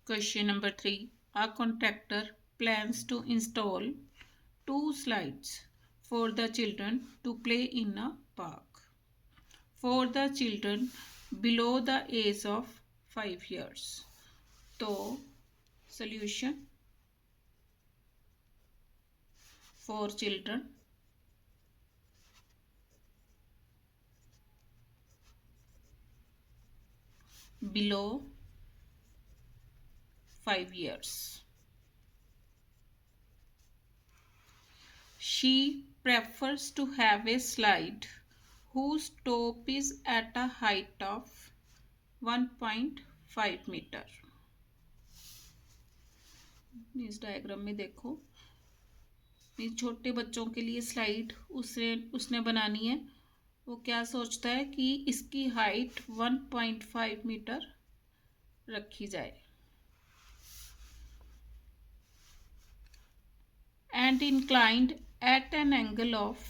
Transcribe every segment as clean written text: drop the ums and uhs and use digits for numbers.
Question number 3. A contractor plans to install 2 slides for the children to play in a park for the children below the age of 5 years. So, solution for children below 5 years. She prefers to have a slide whose top is at a height of 1.5 meter. इस diagram में देखो, छोटे बच्चों के लिए slide उसने बनानी है। वो क्या सोचता है कि इसकी हाइट 1.5 मीटर रखी जाए। And inclined at an angle of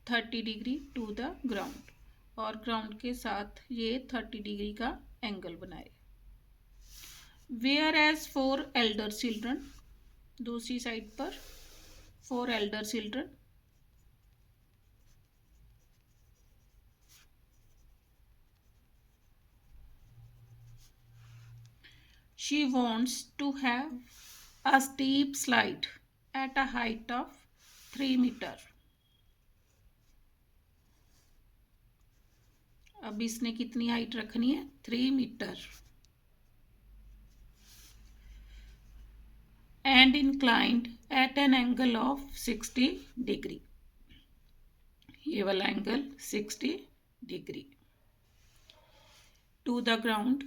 30 degree to the ground, और ग्राउंड के साथ ये 30 डिग्री का एंगल बनाए। Whereas for elder children, दूसरी साइड पर for elder children she wants to have a steep slide at a height of 3 meter. अब इसने कितनी हाइट रखनी है? 3 metre. And inclined at an angle of 60 degree, ये वाला angle 60 degree to the ground.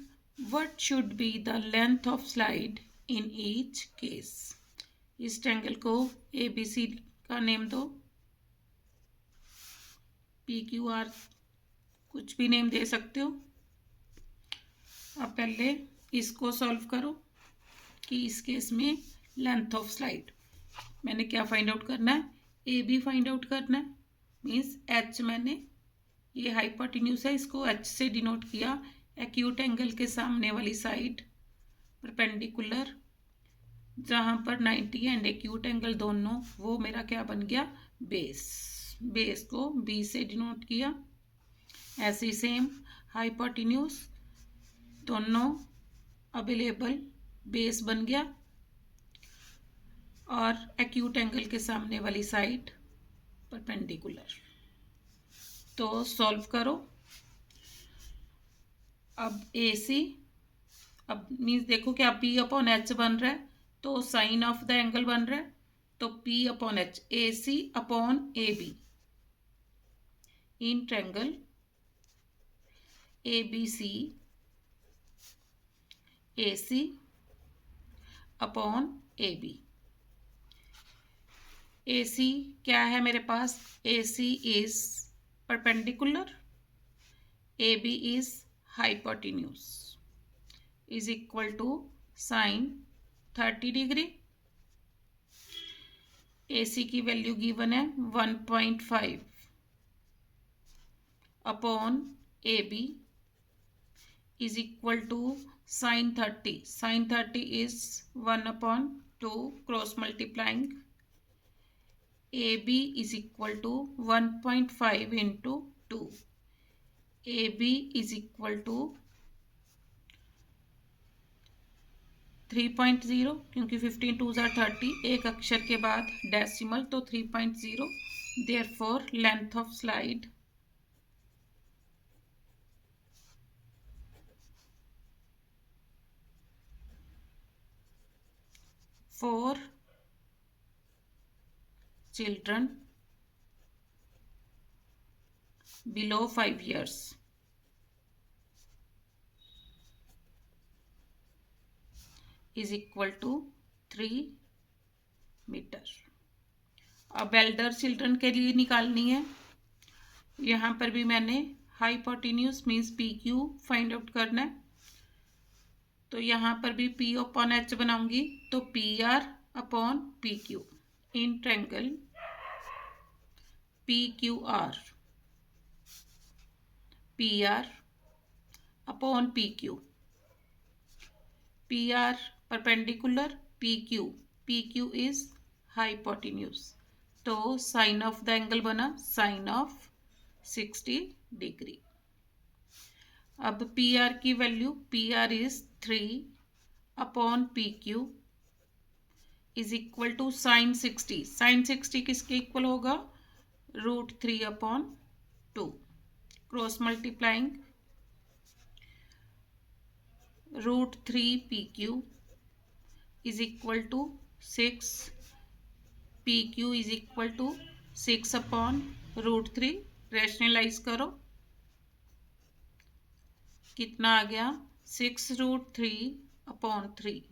What should be the length of slide in each case? इस triangle को ABC का नेम दो, PQR कुछ भी नेम दे सकते हो। अब पहले इसको सॉल्व करो कि इस केस में लेंथ ऑफ स्लाइड मैंने क्या फाइंड आउट करना है? AB फाइंड आउट करना है। मीन्स H, मैंने ये हाइपोटेन्यूज है, इसको H से डिनोट किया। एक्यूट एंगल के सामने वाली साइड परपेंडिकुलर, जहाँ पर 90 एंड एक्यूट एंगल दोनों, वो मेरा क्या बन गया? बेस। बेस को B से डिनोट किया। ऐसे सेम हाइपोटेन्यूज दोनों अवेलेबल, बेस बन गया, और एक्यूट एंगल के सामने वाली साइड परपेंडिकुलर। तो सॉल्व करो। अब AC, अब मीन्स देखो क्या P अपॉन H बन रहा है, तो साइन ऑफ द एंगल बन रहा है, तो P upon H, AC upon AB in triangle ABC, AC upon AB। AC क्या है मेरे पास? AC is perpendicular, AB is hypotenuse, is equal to sin 30 degree. AC की वैल्यू गिवन है 1.5 upon AB is equal to sin 30. Sin 30 is 1 upon 2, cross multiplying AB is equal to 1.5 into 2. AB is equal to 3.0, क्योंकि 15 2s are 30, एक अक्षर के बाद decimal, तो 3.0। Therefore length of slide for children below 5 years is equal to 3 metre. अब elder children के लिए निकालनी है। यहाँ पर भी मैंने hypotenuse means PQ find out करना है, तो यहाँ पर भी P अपॉन H बनाऊंगी, तो PR upon PQ in triangle PQR, PR upon PQ। PR perpendicular, PQ is hypotenuse. तो साइन ऑफ द एंगल बना साइन ऑफ 60 डिग्री. अब PR की value PR is 3 upon PQ is equal to sine 60. Sine 60 किसके इक्वल होगा? √3 upon 2. Cross multiplying √3 PQ is equal to 6. PQ is equal to 6 upon √3. Rationalise करो, कितना आ गया? 6√3 upon 3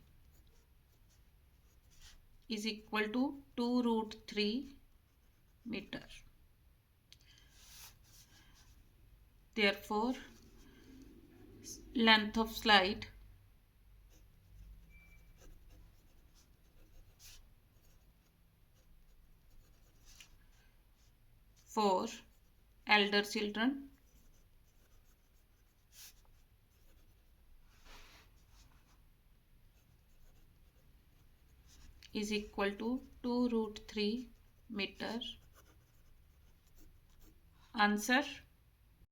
is equal to 2√3 metre. Therefore, length of slide for elder children is equal to 2√3 meter. Answer